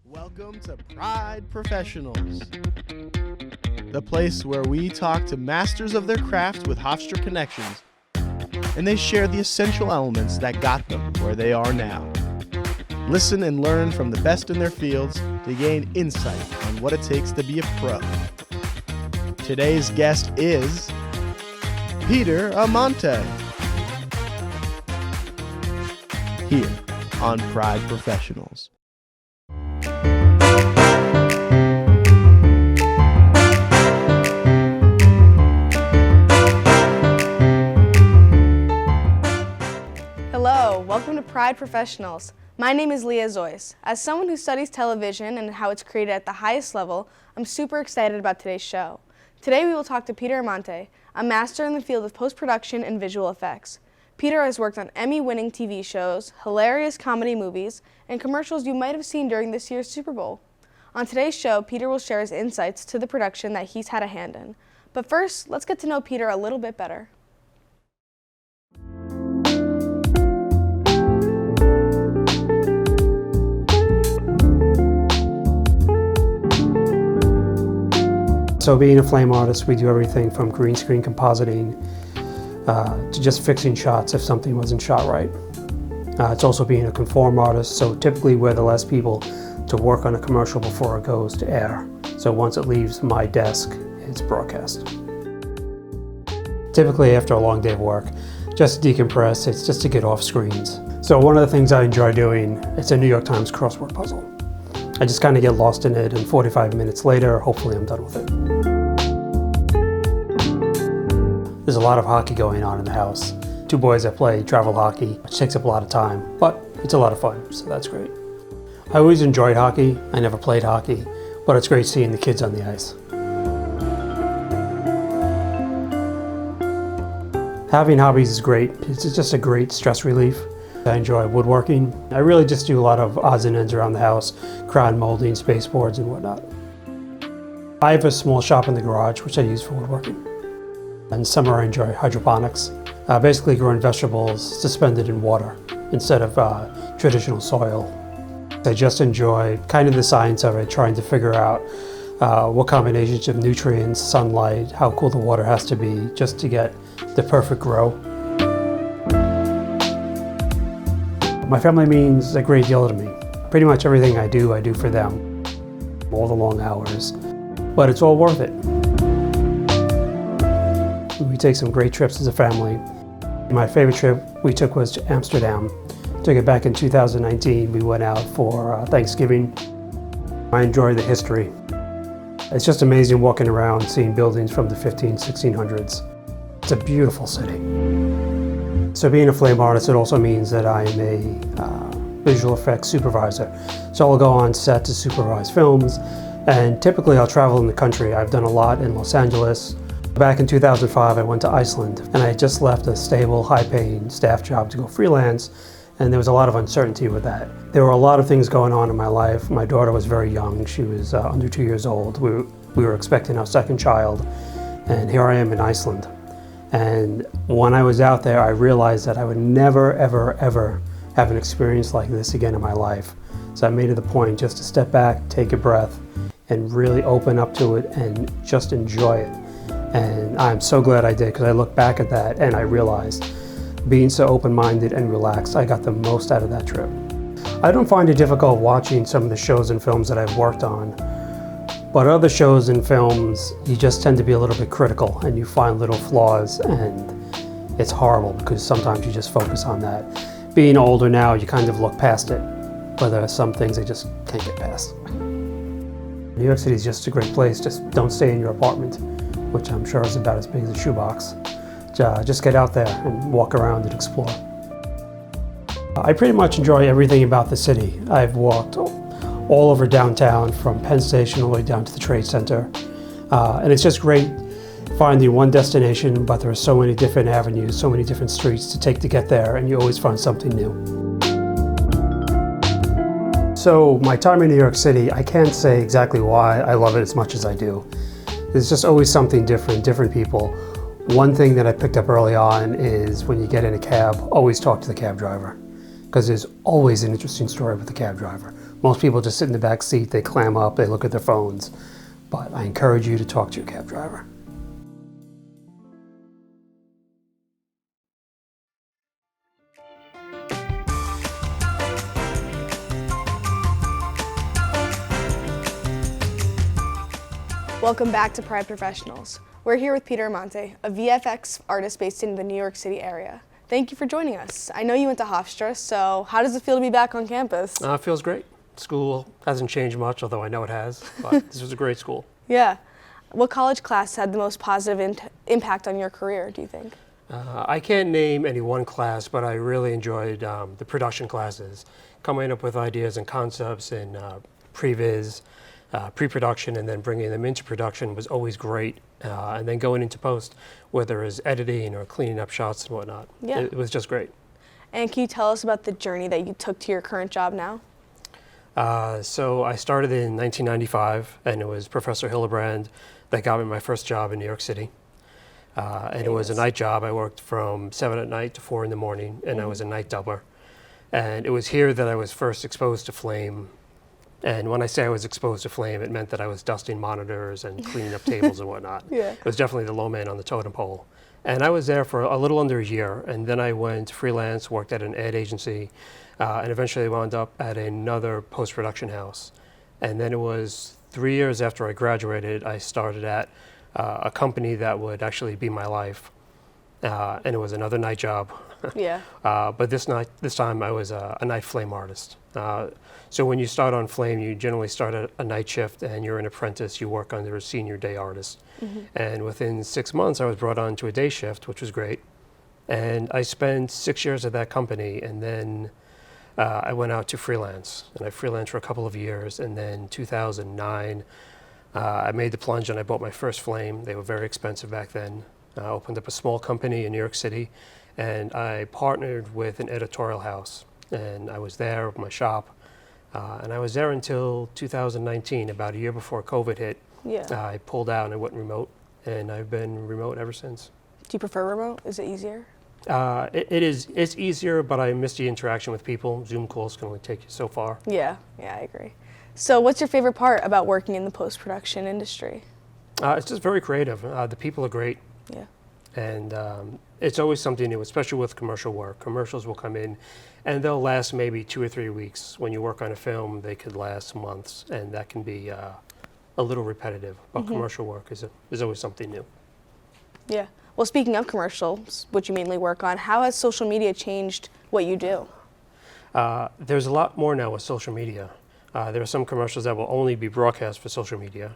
Welcome to Pride Professionals, the place where we talk to masters of their craft with Hofstra connections, and they share the essential elements that got them where they are now. Listen and learn from the best in their fields to gain insight on what it takes to be a pro. Today's guest is Peter Amante, here on Pride Professionals. Hello, welcome to Pride Professionals. My name is Leah Zoyce. As someone who studies television and how it's created at the highest level, I'm super excited about today's show. Today we will talk to Peter Amante, a master in the field of post-production and visual effects. Peter has worked on Emmy-winning TV shows, hilarious comedy movies, and commercials you might have seen during this year's Super Bowl. On today's show, Peter will share his insights to the production that he's had a hand in. But first, let's get to know Peter a little bit better. So being a flame artist, we do everything from green screen compositing to just fixing shots if something wasn't shot right. It's also being a conform artist, so typically we're the last people to work on a commercial before it goes to air. So once it leaves my desk, it's broadcast. Typically after a long day of work, just to decompress, it's just to get off screens. So one of the things I enjoy doing, it's a New York Times crossword puzzle. I just kind of get lost in it, and 45 minutes later, hopefully I'm done with it. There's a lot of hockey going on in the house. Two boys that play travel hockey, which takes up a lot of time, but it's a lot of fun, so that's great. I always enjoyed hockey. I never played hockey, but it's great seeing the kids on the ice. Having hobbies is great. It's just a great stress relief. I enjoy woodworking. I really just do a lot of odds and ends around the house, crown molding, space-boards, and whatnot. I have a small shop in the garage, which I use for woodworking. In summer, I enjoy hydroponics, basically growing vegetables suspended in water instead of traditional soil. I just enjoy kind of the science of it, trying to figure out what combinations of nutrients, sunlight, how cool the water has to be just to get the perfect grow. My family means a great deal to me. Pretty much everything I do for them. All the long hours, but it's all worth it. We take some great trips as a family. My favorite trip we took was to Amsterdam. Took it back in 2019. We went out for Thanksgiving. I enjoy the history. It's just amazing walking around, seeing buildings from the 1600s. It's a beautiful city. So being a flame artist, it also means that I am a visual effects supervisor. So I'll go on set to supervise films, and typically I'll travel in the country. I've done a lot in Los Angeles. Back in 2005, I went to Iceland, and I had just left a stable, high-paying staff job to go freelance, and there was a lot of uncertainty with that. There were a lot of things going on in my life. My daughter was very young. She was under 2 years old. We were expecting our second child, and here I am in Iceland. And when I was out there, I realized that I would never, ever, ever have an experience like this again in my life. So I made it a point just to step back, take a breath, and really open up to it and just enjoy it. And I'm so glad I did, because I look back at that and I realized, being so open-minded and relaxed, I got the most out of that trip. I don't find it difficult watching some of the shows and films that I've worked on. But other shows and films, you just tend to be a little bit critical and you find little flaws, and it's horrible because sometimes you just focus on that. Being older now, you kind of look past it, but there are some things I just can't get past. New York City is just a great place. Just don't stay in your apartment, which I'm sure is about as big as a shoebox. Just get out there and walk around and explore. I pretty much enjoy everything about the city. I've walked all over downtown, from Penn Station all the way down to the Trade Center. And it's just great finding one destination, but there are so many different avenues, so many different streets to take to get there, and you always find something new. So my time in New York City, I can't say exactly why I love it as much as I do. There's just always something different, different people. One thing that I picked up early on is when you get in a cab, always talk to the cab driver, because there's always an interesting story with the cab driver. Most people just sit in the back seat, they clam up, they look at their phones. But I encourage you to talk to your cab driver. Welcome back to Pride Professionals. We're here with Peter Amante, a VFX artist based in the New York City area. Thank you for joining us. I know you went to Hofstra, so how does it feel to be back on campus? It feels great. School hasn't changed much, although I know it has, but this was a great school. Yeah. What college class had the most positive impact on your career, do you think? I can't name any one class, but I really enjoyed the production classes, coming up with ideas and concepts in previs, pre-production, and then bringing them into production was always great. And then going into post, whether it's editing or cleaning up shots and whatnot, it was just great. And can you tell us about the journey that you took to your current job now? So I started in 1995, and it was Professor Hildebrand that got me my first job in New York City. And it was a night job. I worked from 7 at night to 4 in the morning, and I was a night doubler. And it was here that I was first exposed to flame. And when I say I was exposed to flame, it meant that I was dusting monitors and cleaning up tables and whatnot. It was definitely the low man on the totem pole. And I was there for a little under a year, and then I went freelance, worked at an ad agency, and eventually wound up at another post-production house. And then it was 3 years after I graduated, I started at a company that would actually be my life. And it was another night job. But this time I was a night flame artist. So when you start on flame, you generally start at a night shift, and you're an apprentice. You work under a senior day artist. And within 6 months, I was brought on to a day shift, which was great. And I spent 6 years at that company, and then I went out to freelance. And I freelanced for a couple of years, and then 2009, I made the plunge and I bought my first flame. They were very expensive back then. I opened up a small company in New York City, and I partnered with an editorial house. And I was there with my shop. And I was there until 2019, about a year before COVID hit. I pulled out and I went remote, and I've been remote ever since. Do you prefer remote? Is it easier? It's easier, but I miss the interaction with people. Zoom calls can only take you so far. Yeah, I agree. So what's your favorite part about working in the post-production industry? It's just very creative. The people are great. And it's always something new, especially with commercial work. Commercials will come in, and they'll last maybe 2 or 3 weeks. When you work on a film, they could last months, and that can be a little repetitive. But commercial work is always something new. Yeah. Well, speaking of commercials, which you mainly work on, how has social media changed what you do? There's a lot more now with social media. There are some commercials that will only be broadcast for social media.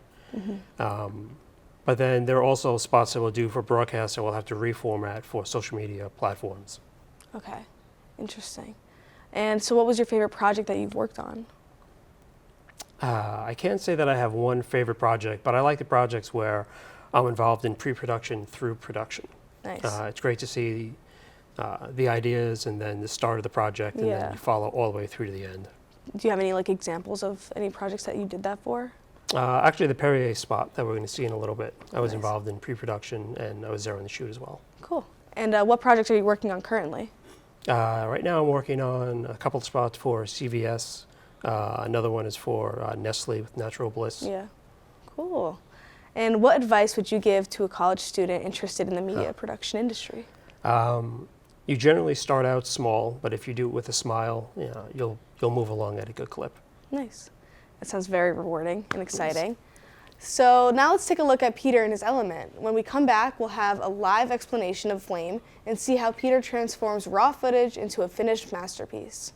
But then there are also spots that we'll do for broadcast that we'll have to reformat for social media platforms. Okay, interesting. And so what was your favorite project that you've worked on? I can't say that I have one favorite project, but I like the projects where I'm involved in pre-production through production. Nice. It's great to see the ideas and then the start of the project, and then you follow all the way through to the end. Do you have any examples of any projects that you did that for? Actually, the Perrier spot that we're going to see in a little bit. I was involved in pre-production, and I was there on the shoot as well. Cool. And what projects are you working on currently? Right now I'm working on a couple of spots for CVS. Another one is for Nestle with Natural Bliss. Yeah. Cool. And what advice would you give to a college student interested in the media production industry? You generally start out small, but if you do it with a smile, you'll move along at a good clip. Nice. That sounds very rewarding and exciting. So now let's take a look at Peter and his element. When we come back, we'll have a live explanation of flame and see how Peter transforms raw footage into a finished masterpiece.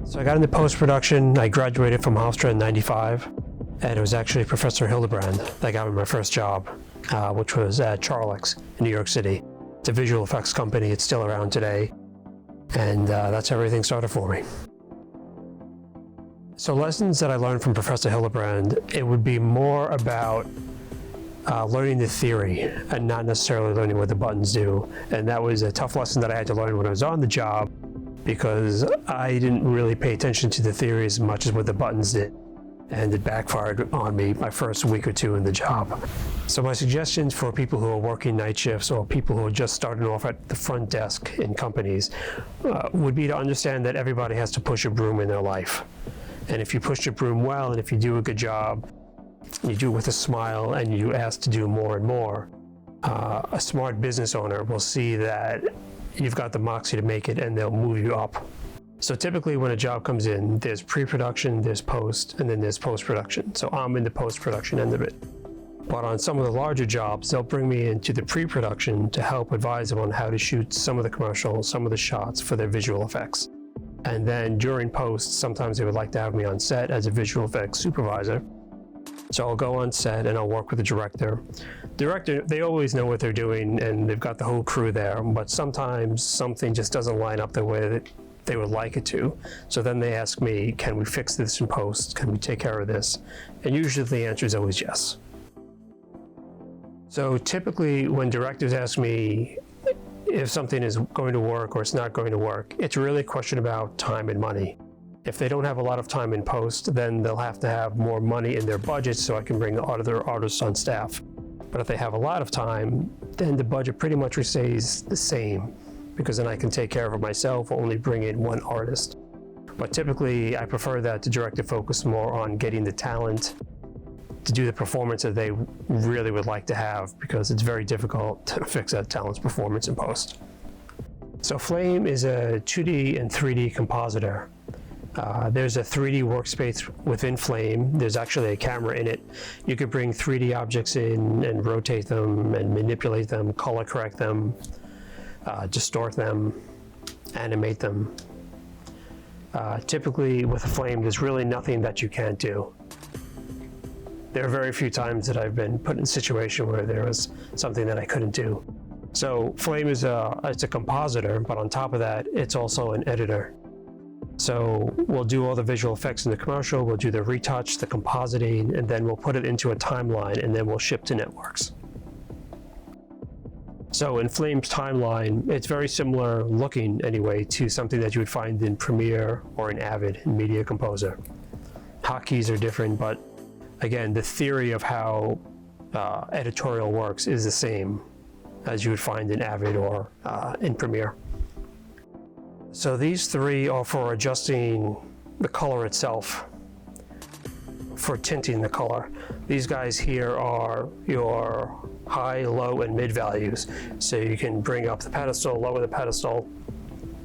So I got into post-production. I graduated from Hofstra in '95, and it was actually Professor Hildebrand that got me my first job, which was at Charlex in New York City. It's a visual effects company. It's still around today, and that's how everything started for me. So lessons that I learned from Professor Hildebrand, it would be more about learning the theory and not necessarily learning what the buttons do. And that was a tough lesson that I had to learn when I was on the job, because I didn't really pay attention to the theory as much as what the buttons did. and it backfired on me my first week or two in the job. So my suggestions for people who are working night shifts or people who are just starting off at the front desk in companies would be to understand that everybody has to push a broom in their life. And if you push your broom well, and if you do a good job, you do it with a smile, and you ask to do more and more, a smart business owner will see that you've got the moxie to make it, and they'll move you up. So typically when a job comes in, there's pre-production, there's post, and then there's post-production. So I'm in the post-production end of it. But on some of the larger jobs, they'll bring me into the pre-production to help advise them on how to shoot some of the commercials, some of the shots for their visual effects. And then during post, sometimes they would like to have me on set as a visual effects supervisor. So I'll go on set and I'll work with the director. Director, they always know what they're doing and they've got the whole crew there, but sometimes something just doesn't line up the way that they would like it to. So then they ask me, can we fix this in post? Can we take care of this? And usually the answer is always yes. So typically when directors ask me if something is going to work or it's not going to work, it's really a question about time and money. If they don't have a lot of time in post, then they'll have to have more money in their budget so I can bring other artists on staff. But if they have a lot of time, then the budget pretty much stays the same, because then I can take care of it myself, only bring in one artist. But typically, I prefer that the director focus more on getting the talent to do the performance that they really would like to have, because it's very difficult to fix that talent's performance in post. So Flame is a 2D and 3D compositor. There's a 3D workspace within Flame. There's actually a camera in it. You could bring 3D objects in and rotate them and manipulate them, color correct them, distort them, animate them. Typically with a Flame, there's really nothing that you can't do. There are very few times that I've been put in a situation where there was something that I couldn't do. So Flame is it's a compositor, but on top of that, it's also an editor. So we'll do all the visual effects in the commercial, we'll do the retouch, the compositing, and then we'll put it into a timeline, and then we'll ship to networks. So in Flame's timeline, it's very similar looking anyway to something that you would find in Premiere or in Avid, in Media Composer. Hotkeys are different, but again, the theory of how editorial works is the same as you would find in Avid or in Premiere. So these three are for adjusting the color itself, for tinting the color. These guys here are your high, low, and mid values. So you can bring up the pedestal, lower the pedestal,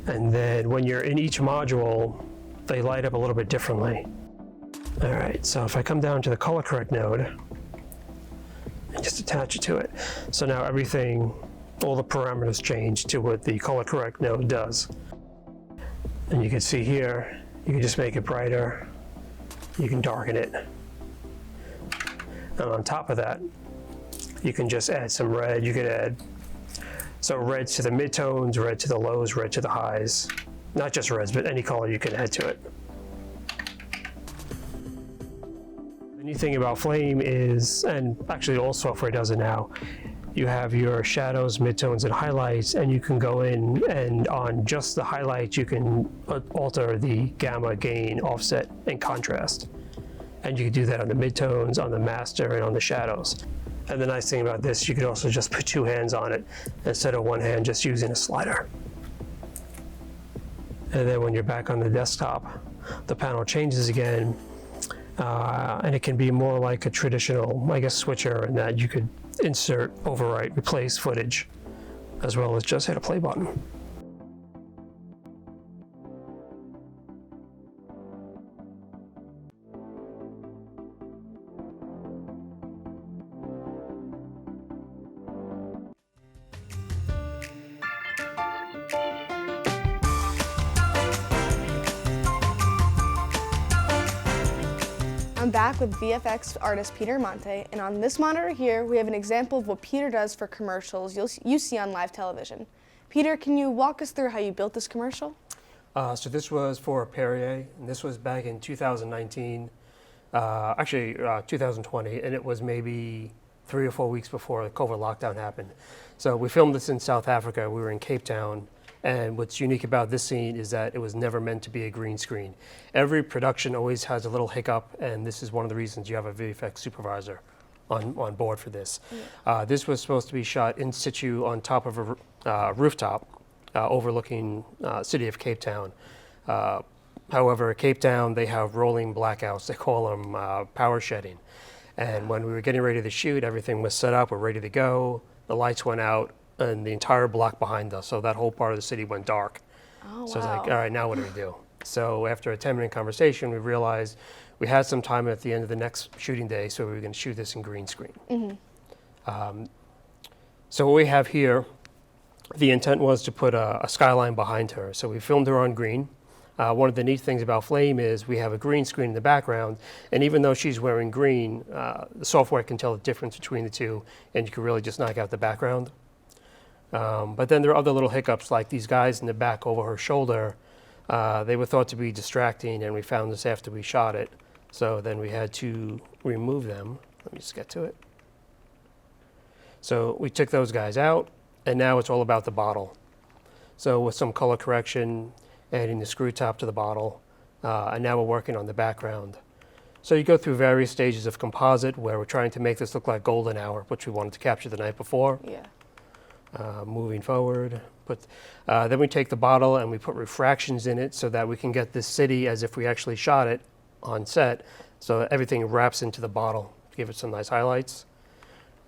and then when you're in each module, they light up a little bit differently. All right, so if I come down to the color correct node and just attach it to it. So now everything, all the parameters change to what the color correct node does. And you can see here, you can just make it brighter, you can darken it. And on top of that, you can just add some red. You could add reds to the midtones, red to the lows, red to the highs. Not just reds, but any color you can add to it. The neat thing about Flame is, and actually all software does it now, you have your shadows, midtones, and highlights, and you can go in and on just the highlights, you can alter the gamma, gain, offset, and contrast. And you can do that on the midtones, on the master, and on the shadows. And the nice thing about this, you could also just put two hands on it instead of one hand just using a slider. And then when you're back on the desktop, the panel changes again, and it can be more like a traditional, I guess, switcher, in that you could insert, overwrite, replace footage, as well as just hit a play button. I'm back with VFX artist Peter Monte, and on this monitor here, we have an example of what Peter does for commercials you see on live television. Peter, can you walk us through how you built this commercial? So this was for Perrier, and this was back in 2019, 2020, and it was maybe 3 or 4 weeks before the COVID lockdown happened. So we filmed this in South Africa. We were in Cape Town, And what's unique about this scene is that it was never meant to be a green screen. Every production always has a little hiccup, and this is one of the reasons you have a VFX supervisor on board for this. This was supposed to be shot in situ on top of a rooftop overlooking city of Cape Town. However, at Cape Town, they have rolling blackouts. They call them power shedding. And when we were getting ready to shoot, everything was set up, we're ready to go. The lights went out, and the entire block behind us, so that whole part of the city went dark. Oh, So it's wow. like, all right, now what do we do? So after a 10-minute conversation, we realized we had some time at the end of the next shooting day, so we were going to shoot this in green screen. So what we have here, the intent was to put a skyline behind her. So we filmed her on green. One of the neat things about Flame is we have a green screen in the background, and even though she's wearing green, the software can tell the difference between the two, and you can really just knock out the background. But then there are other little hiccups, like these guys in the back over her shoulder. They were thought to be distracting, and we found this after we shot it. So then we had to remove them. Let me just get to it. So we took those guys out, and now it's all about the bottle. So with some color correction, adding the screw top to the bottle, and now we're working on the background. So you go through various stages of composite where we're trying to make this look like golden hour, which we wanted to capture the night before. Yeah. Moving forward, then we take the bottle and we put refractions in it so that we can get this city as if we actually shot it on set. So everything wraps into the bottle, give it some nice highlights.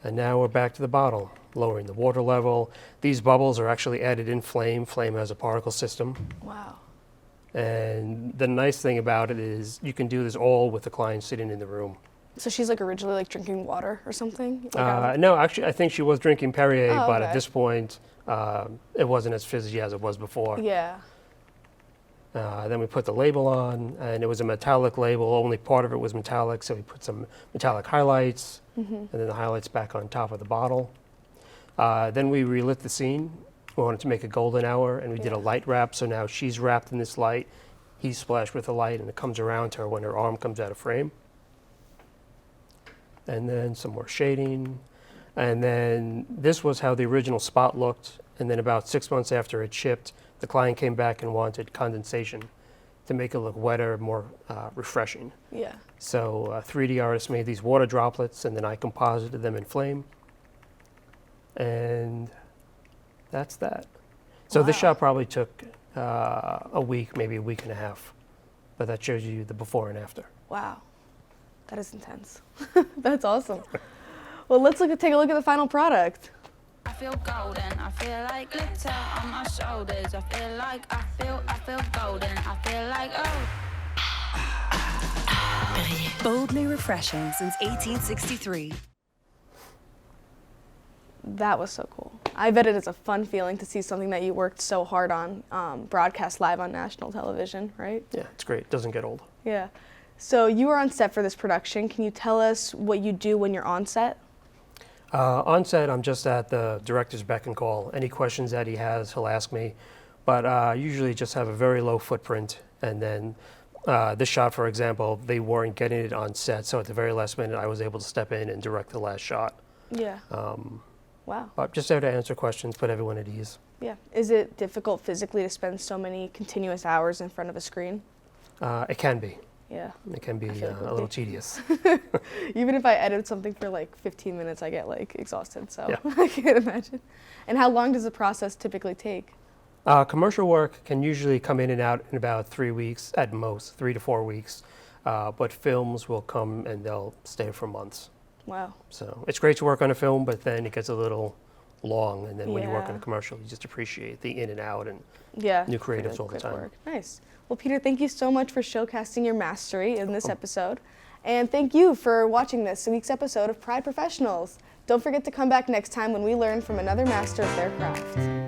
And now we're back to the bottle, lowering the water level. These bubbles are actually added in Flame. Flame has a particle system. Wow. And the nice thing about it is you can do this all with the client sitting in the room. So she's like originally like drinking water or something? Like No, actually, I think she was drinking Perrier, Oh, but okay. at this point, it wasn't as fizzy as it was before. Yeah. Then we put the label on, and it was a metallic label. Only part of it was metallic, so we put some metallic highlights, and then the highlights back on top of the bottle. Then we relit the scene. We wanted to make a golden hour, and we did a light wrap, so now she's wrapped in this light. He's splashed with the light, and it comes around her when her arm comes out of frame. And then some more shading. And then this was how the original spot looked. And then about 6 months after it shipped, the client came back and wanted condensation to make it look wetter, more refreshing. Yeah. So 3D artists made these water droplets, and then I composited them in Flame. And that's that. So this Wow. shot probably took a week, maybe a week and a half. But that shows you the before and after. Wow. That is intense. That's awesome. Well, let's take a look at the final product. I feel golden, I feel like glitter on my shoulders. I feel like I feel golden. I feel like Boldly refreshing since 1863. That was so cool. I bet it is a fun feeling to see something that you worked so hard on broadcast live on national television, right? Yeah, it's great. It doesn't get old. Yeah. So you were on set for this production. Can you tell us what you do when you're on set? On set, I'm just at the director's beck and call. Any questions that he has, he'll ask me. But I usually just have a very low footprint. And then this shot, for example, they weren't getting it on set. So at the very last minute, I was able to step in and direct the last shot. Yeah. Wow. But just there to answer questions, put everyone at ease. Yeah. Is it difficult physically to spend so many continuous hours in front of a screen? It can be. Yeah. It can be feel it a would little be. tedious. Even if I edit something for like 15 minutes, I get like exhausted. So Yeah. I can't imagine. And how long does the process typically take? Commercial work can usually come in and out in about 3 weeks, at most, 3 to 4 weeks. But films will come and they'll stay for months. Wow. So it's great to work on a film, but then it gets a little long. And then when you work on Yeah. a commercial, you just appreciate the in and out and Yeah. new for creatives all the quick time. work. Nice. Well, Peter, thank you so much for showcasing your mastery in this episode. And thank you for watching this week's episode of Pride Professionals. Don't forget to come back next time when we learn from another master of their craft.